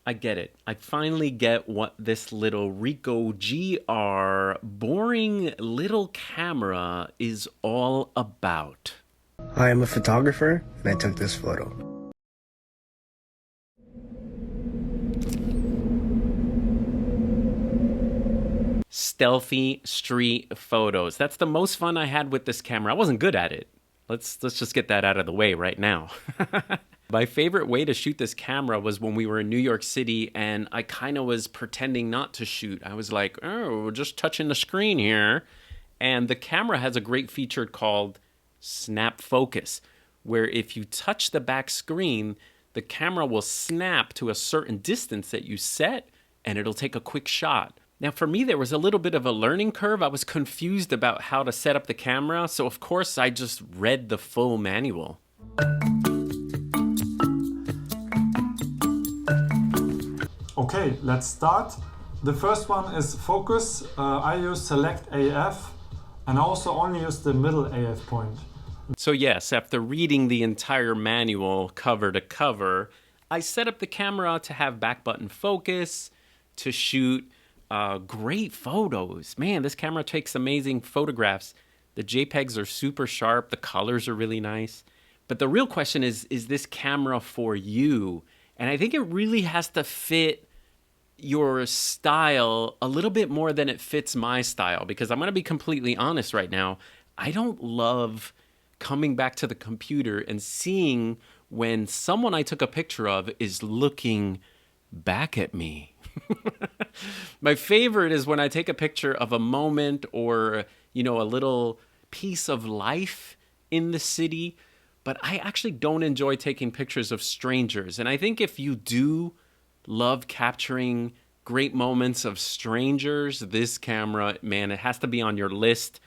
I get it. I finally get what this little Ricoh GR boring little camera is all about. I am a photographer and I took this photo. Stealthy street photos. That's the most fun I had with this camera. I wasn't good at it. Let's just get that out of the way right now. My favorite way to shoot this camera was when we were in New York City and I kind of was pretending not to shoot. I was like, oh, we're just touching the screen here. And the camera has a great feature called snap focus, where if you touch the back screen, the camera will snap to a certain distance that you set and it'll take a quick shot. Now, for me, there was a little bit of a learning curve. I was confused about how to set up the camera, so of course I just read the full manual. Okay, let's start. The first one is focus. I use select AF and I also only use the middle AF point. So yes, after reading the entire manual cover to cover, I set up the camera to have back button focus, to shoot great photos. Man, this camera takes amazing photographs. The JPEGs are super sharp. The colors are really nice. But the real question is this camera for you? And I think it really has to fit your style a little bit more than it fits my style, because I'm going to be completely honest right now. I don't love coming back to the computer and seeing when someone I took a picture of is looking back at me. My favorite is when I take a picture of a moment or, a little piece of life in the city, but I actually don't enjoy taking pictures of strangers. And I think if you do love capturing great moments of strangers, this camera, man, it has to be on your list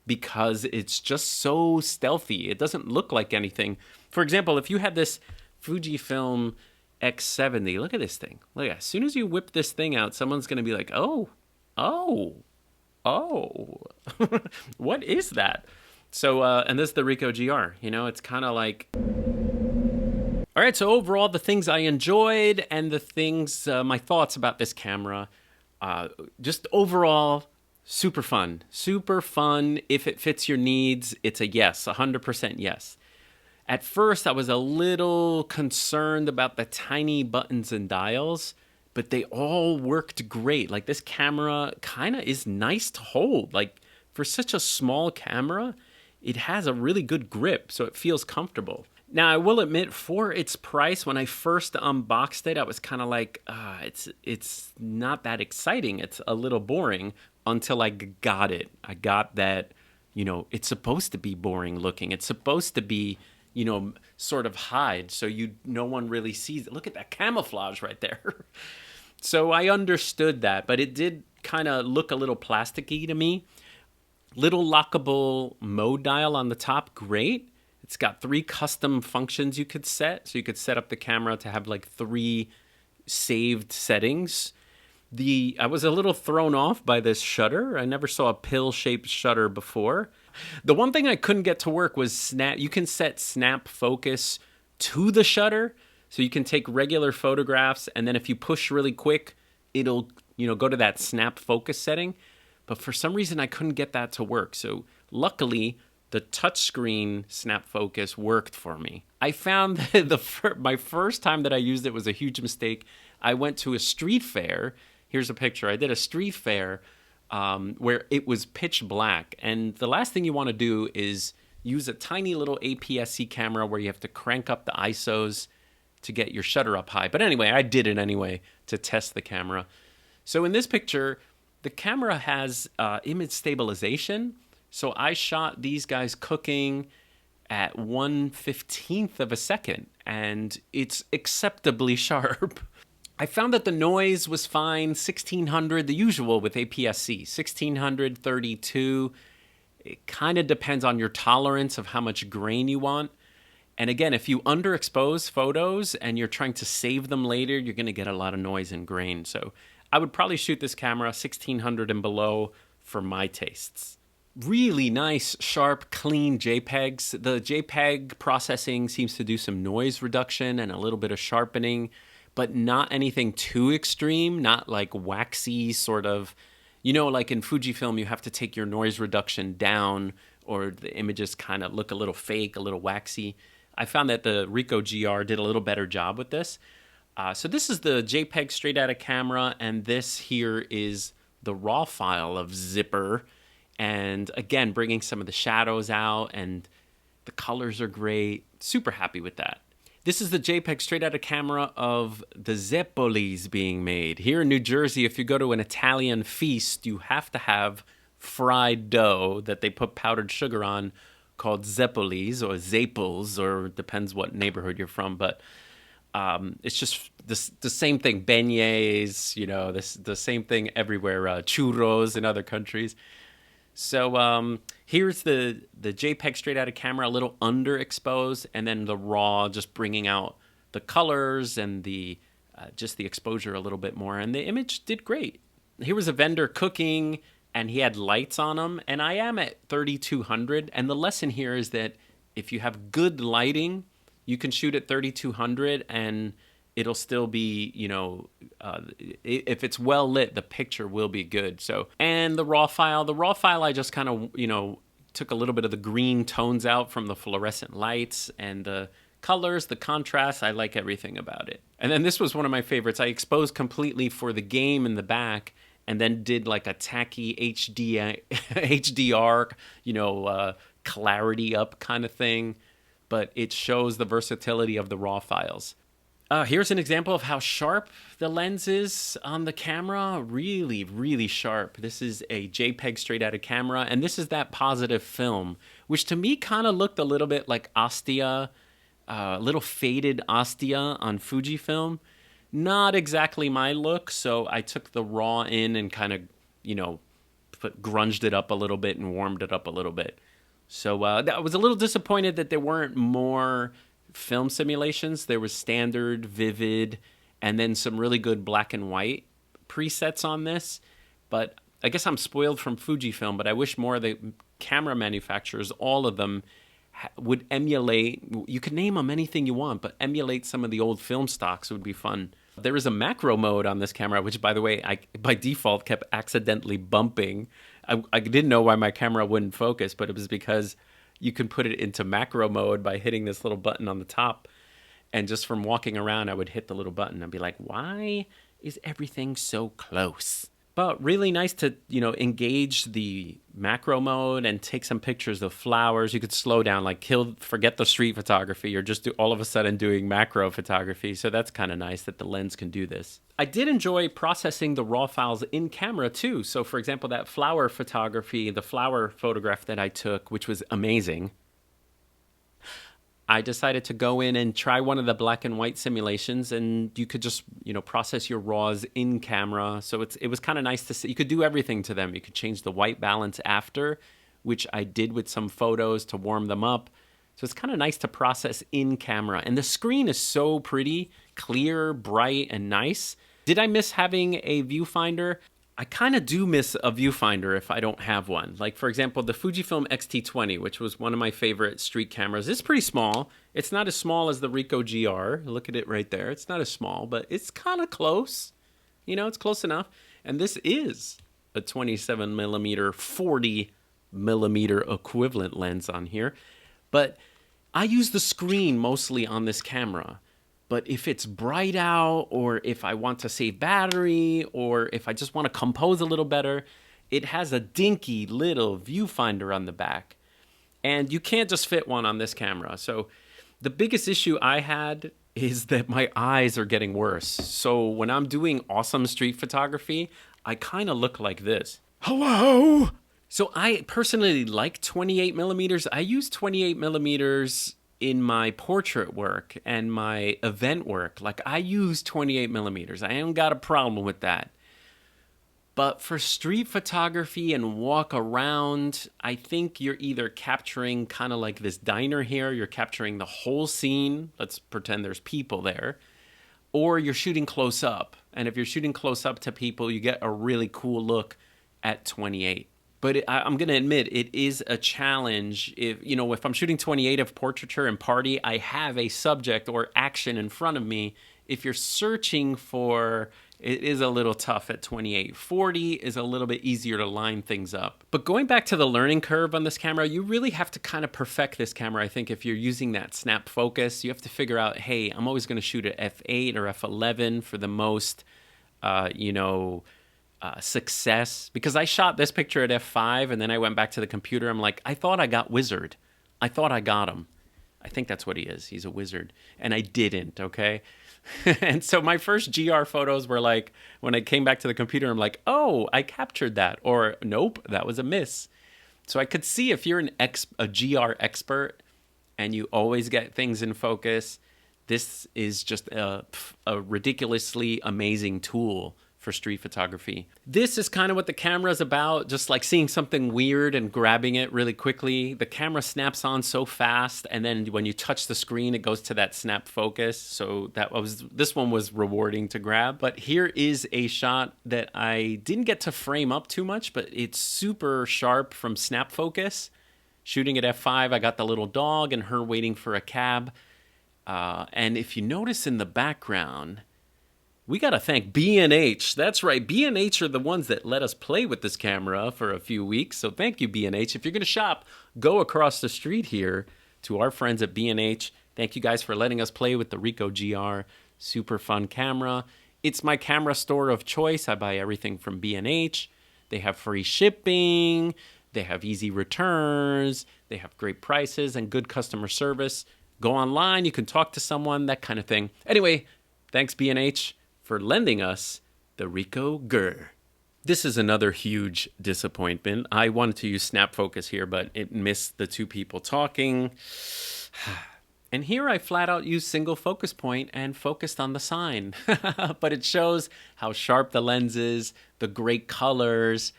because it's just so stealthy. It doesn't look like anything. For example, if you had this Fujifilm X70, look at this thing. Look, as soon as you whip this thing out, someone's going to be like, oh, what is that? So, and this is the Ricoh GR, it's kind of like... All right, so overall, the things I enjoyed and the things, my thoughts about this camera, just overall, super fun. Super fun. If it fits your needs, it's a yes, 100% yes. At first, I was a little concerned about the tiny buttons and dials, but they all worked great. Like, this camera kind of is nice to hold. Like, for such a small camera, it has a really good grip, so it feels comfortable. Now, I will admit, for its price, when I first unboxed it, I was kind of like, it's not that exciting. It's a little boring until I got it. I got that, it's supposed to be boring looking. It's supposed to be, sort of hide so no one really sees it. Look at that camouflage right there. So I understood that, but it did kind of look a little plasticky to me. Little lockable mode dial on the top, great. It's got 3 custom functions you could set. So you could set up the camera to have like 3 saved settings. I was a little thrown off by this shutter. I never saw a pill-shaped shutter before. The one thing I couldn't get to work was snap. You can set snap focus to the shutter. So you can take regular photographs, and then if you push really quick, it'll go to that snap focus setting. But for some reason, I couldn't get that to work. So luckily, the touchscreen snap focus worked for me. I found that my first time that I used it was a huge mistake. I went to a street fair. Here's a picture. I did a street fair where it was pitch black. And the last thing you want to do is use a tiny little APS-C camera where you have to crank up the ISOs to get your shutter up high. But anyway, I did it anyway to test the camera. So in this picture, the camera has image stabilization. So I shot these guys cooking at 1/15th of a second, and it's acceptably sharp. I found that the noise was fine, 1600, the usual with APS-C, 1600, 32. It kind of depends on your tolerance of how much grain you want. And again, if you underexpose photos and you're trying to save them later, you're going to get a lot of noise and grain. So I would probably shoot this camera 1600 and below for my tastes. Really nice, sharp, clean JPEGs. The JPEG processing seems to do some noise reduction and a little bit of sharpening. but not anything too extreme, not like waxy sort of, like in Fujifilm, you have to take your noise reduction down or the images kind of look a little fake, a little waxy. I found that the Ricoh GR did a little better job with this. So this is the JPEG straight out of camera, and this here is the raw file of Zipper. And again, bringing some of the shadows out, and the colors are great. Super happy with that. This is the JPEG straight out of camera of the Zeppolis being made. Here in New Jersey, if you go to an Italian feast, you have to have fried dough that they put powdered sugar on called Zeppolis or Zaples, or depends what neighborhood you're from. But it's just the same thing. Beignets, the same thing everywhere. Churros in other countries. So here's the JPEG straight out of camera, a little underexposed, and then the raw just bringing out the colors and the just the exposure a little bit more. And the image did great. Here was a vendor cooking, and he had lights on him, and I am at 3200. And the lesson here is that if you have good lighting, you can shoot at 3200 and it'll still be, if it's well lit, the picture will be good. So, and the raw file I just kind of, took a little bit of the green tones out from the fluorescent lights, and the colors, the contrast, I like everything about it. And then this was one of my favorites. I exposed completely for the game in the back, and then did like a tacky HDR, clarity up kind of thing. But it shows the versatility of the raw files. Here's an example of how sharp the lens is on the camera. Really, really sharp. This is a JPEG straight out of camera, and this is that positive film, which to me kind of looked a little bit like Ostia, a little faded Ostia on Fujifilm. Not exactly my look, so I took the raw in and kind of, grunged it up a little bit and warmed it up a little bit. So I was a little disappointed that there weren't more film simulations. There was standard, vivid, and then some really good black and white presets on this. But I guess I'm spoiled from Fujifilm, but I wish more of the camera manufacturers, all of them, would emulate, you could name them anything you want, but emulate some of the old film stocks would be fun. There is a macro mode on this camera, which, by the way, I by default kept accidentally bumping. I didn't know why my camera wouldn't focus, but it was because you can put it into macro mode by hitting this little button on the top. And just from walking around, I would hit the little button and be like, why is everything so close? But really nice to, engage the macro mode and take some pictures of flowers. You could slow down, forget the street photography, or just all of a sudden doing macro photography. So that's kind of nice that the lens can do this. I did enjoy processing the raw files in camera too. So for example, that flower photography, the flower photograph that I took, which was amazing, I decided to go in and try one of the black and white simulations, and you could just, process your raws in camera. So it was kind of nice to see. You could do everything to them. You could change the white balance after, which I did with some photos to warm them up. So it's kind of nice to process in camera. And the screen is so pretty, clear, bright, and nice. Did I miss having a viewfinder? I kind of do miss a viewfinder if I don't have one. Like, for example, the Fujifilm X-T20, which was one of my favorite street cameras. It's pretty small. It's not as small as the Ricoh GR. Look at it right there. It's not as small, but it's kind of close. It's close enough. And this is a 27 millimeter, 40 millimeter equivalent lens on here. But I use the screen mostly on this camera. But if it's bright out, or if I want to save battery, or if I just want to compose a little better, it has a dinky little viewfinder on the back. And you can't just fit one on this camera. So the biggest issue I had is that my eyes are getting worse. So when I'm doing awesome street photography, I kind of look like this. Hello? So I personally like 28 millimeters. I use 28 millimeters in my portrait work and my event work. Like, I use 28 millimeters. I ain't got a problem with that. But for street photography and walk around, I think you're either capturing kind of like this diner here, you're capturing the whole scene. Let's pretend there's people there. Or you're shooting close up. And if you're shooting close up to people, you get a really cool look at 28. But I'm going to admit, it is a challenge. If I'm shooting 28 of portraiture and party, I have a subject or action in front of me. if you're searching for, it is a little tough at 2840, is a little bit easier to line things up. But going back to the learning curve on this camera, you really have to kind of perfect this camera. I think if you're using that snap focus, you have to figure out, hey, I'm always going to shoot at f8 or f11 for the most, success. Because I shot this picture at f5 and then I went back to the computer. I'm like, I thought I got Wizard. I thought I got him. I think that's what he is. He's a wizard. And I didn't, okay? And so my first GR photos were like, when I came back to the computer, I'm like, oh, I captured that. Or nope, that was a miss. So I could see if you're a GR expert and you always get things in focus, this is just a ridiculously amazing tool for street photography. This is kind of what the camera is about, just like seeing something weird and grabbing it really quickly. The camera snaps on so fast, and then when you touch the screen, it goes to that snap focus. So this one was rewarding to grab. But here is a shot that I didn't get to frame up too much, but it's super sharp from snap focus. Shooting at f5, I got the little dog and her waiting for a cab. And if you notice in the background, we got to thank B&H. That's right. B&H are the ones that let us play with this camera for a few weeks. So thank you, B&H. If you're going to shop, go across the street here to our friends at B&H. Thank you guys for letting us play with the Ricoh GR. Super fun camera. It's my camera store of choice. I buy everything from B&H. They have free shipping. They have easy returns. They have great prices and good customer service. Go online. You can talk to someone, that kind of thing. Anyway, thanks, B&H, for lending us the Ricoh GR. This is another huge disappointment. I wanted to use snap focus here, but it missed the two people talking. And here I flat out used single focus point and focused on the sign. But it shows how sharp the lens is, the great colors.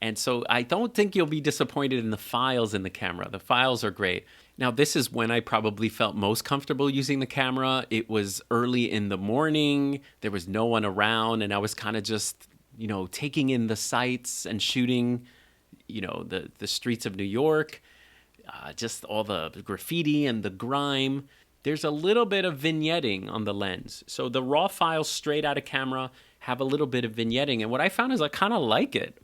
And so I don't think you'll be disappointed in the files in the camera. The files are great. Now, this is when I probably felt most comfortable using the camera. It was early in the morning. There was no one around, and I was kind of just, taking in the sights and shooting, the streets of New York, just all the graffiti and the grime. There's a little bit of vignetting on the lens. So the raw files straight out of camera have a little bit of vignetting. And what I found is I kind of like it.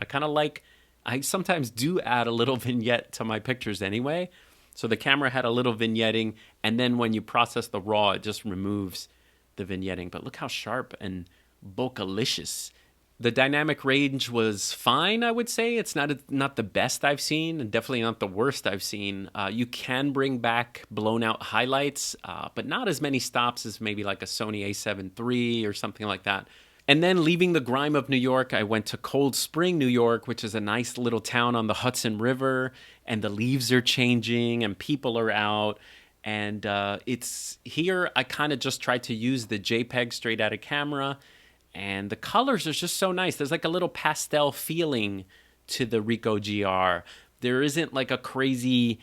I sometimes do add a little vignette to my pictures anyway. So the camera had a little vignetting, and then when you process the raw, it just removes the vignetting. But look how sharp and bokeh-licious. The dynamic range was fine, I would say. It's not the best I've seen, and definitely not the worst I've seen. You can bring back blown-out highlights, but not as many stops as maybe like a Sony a7 III or something like that. And then leaving the grime of New York, I went to Cold Spring, New York, which is a nice little town on the Hudson River, and the leaves are changing and people are out. And it's here, I kind of just tried to use the JPEG straight out of camera, and the colors are just so nice. There's like a little pastel feeling to the Ricoh GR. There isn't like a crazy,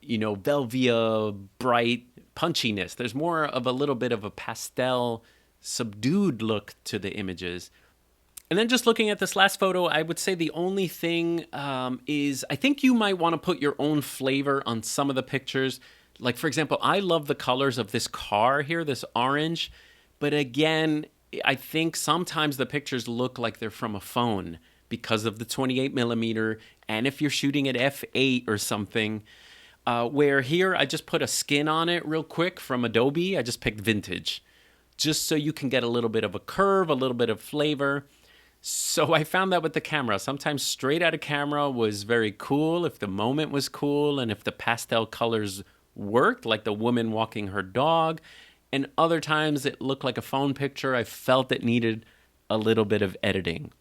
Velvia bright punchiness. There's more of a little bit of a pastel subdued look to the images. And then just looking at this last photo, I would say the only thing is I think you might want to put your own flavor on some of the pictures. Like, for example, I love the colors of this car here, this orange. But again, I think sometimes the pictures look like they're from a phone because of the 28 millimeter. And if you're shooting at f8 or something, where here I just put a skin on it real quick from Adobe. I just picked vintage, just so you can get a little bit of a curve, a little bit of flavor. So I found that with the camera. Sometimes straight out of camera was very cool if the moment was cool and if the pastel colors worked, like the woman walking her dog. And other times it looked like a phone picture. I felt it needed a little bit of editing.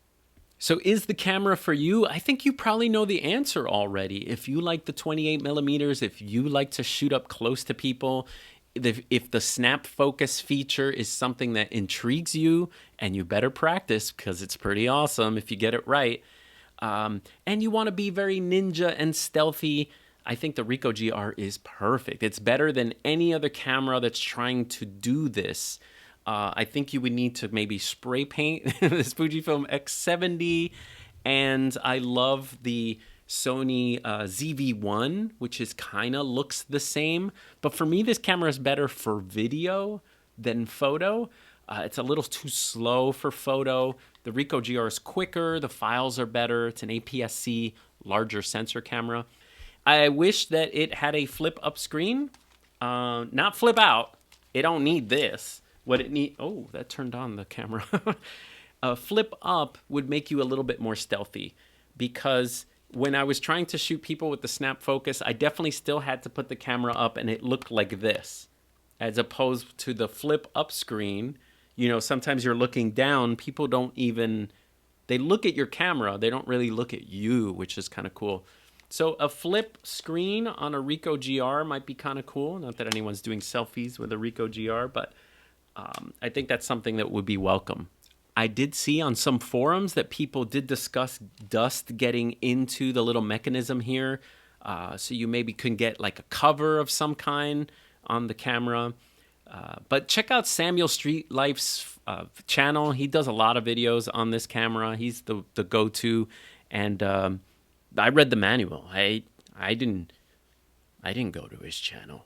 So is the camera for you? I think you probably know the answer already. If you like the 28 millimeters, if you like to shoot up close to people, if the snap focus feature is something that intrigues you, and you better practice because it's pretty awesome if you get it right, and you want to be very ninja and stealthy, I think the Ricoh GR is perfect. It's better than any other camera that's trying to do this. I think you would need to maybe spray paint this Fujifilm X70, and I love the Sony ZV-1, which is kind of looks the same. But for me, this camera is better for video than photo. It's a little too slow for photo. The Ricoh GR is quicker. The files are better. It's an APS-C larger sensor camera. I wish that it had a flip up screen, not flip out. It don't need this. What it need? Oh, that turned on the camera. Flip up would make you a little bit more stealthy, because when I was trying to shoot people with the snap focus, I definitely still had to put the camera up and it looked like this, as opposed to the flip up screen. You know, sometimes you're looking down, people don't even, they look at your camera, they don't really look at you, which is kind of cool. So a flip screen on a Ricoh GR might be kind of cool. Not that anyone's doing selfies with a Ricoh GR, but I think that's something that would be welcome. I did see on some forums that people did discuss dust getting into the little mechanism here. So you maybe can get like a cover of some kind on the camera. But check out Samuel Street Life's channel. He does a lot of videos on this camera. He's the go-to. And I read the manual. I didn't go to his channel.